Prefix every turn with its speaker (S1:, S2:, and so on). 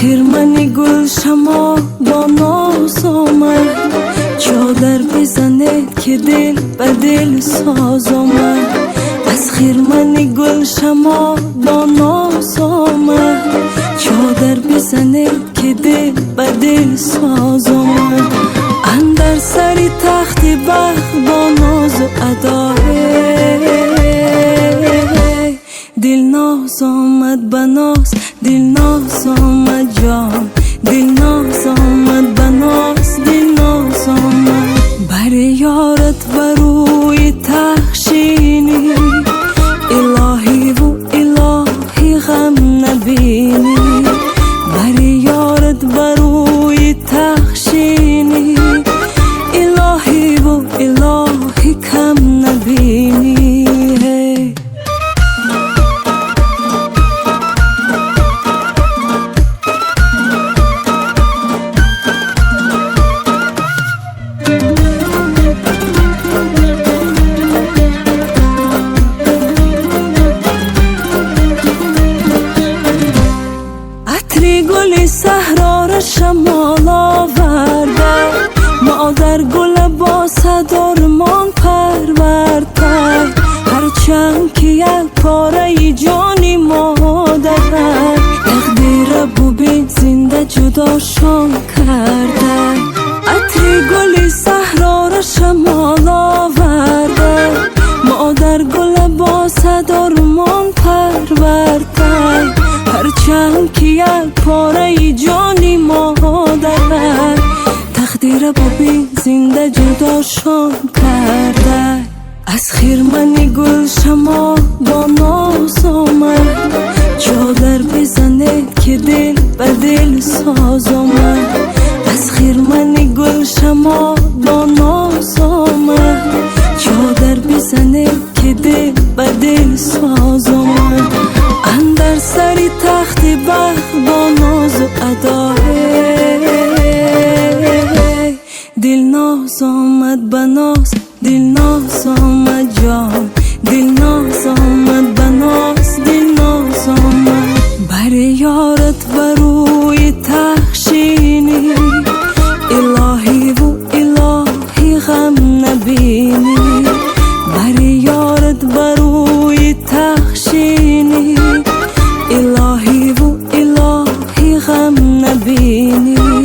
S1: خرمن گل شما با ناز آمد، چادر بزند که دل به دل ساز آمد. از خرمن گل شما با ناز آمد، چادر بزند که دل به دل ساز آمد. اندر سر تخت بخت با ناز و ادا دل ناز آمد بناز، دل ناز آمد جان، دل ناز آمد بناز، دل ناز آمد. بر یارت بروی تخشینی، الهی و الهی غم نبینی. بر یارت بروی تخشینی، الهی و الهی کم نبینی. عطر گل صحرا را شمال آورده، مادر گل با صدارمان پرورده. هرچند که یک پاره جانی مادر، تقدیر بوبین زنده جداشان کرده. عطر گل صحرا را شمال آورده، مادر گل با صدارمان پرورده. هرچند که یک پاره جانی مادر، تقدیر بابی زنده جداشان کرده. از خرمن گل شما با ناز آمد، چادر بزند که دل به دل ساز آمد. از خرمن گل شما با ناز آمد، چادر بزند که دل به دل ساز آمد. اندر سر تخت بخت با ناز و ادا دل ناز آمد بناز، دل ناز آمد جان، دل ناز آمد بناز، دل ناز آمد. بر یارت بروی تخشینی، الهی و الهی غم نبینی. بر یارت بروی تخشینی، الهی و الهی غم نبینی.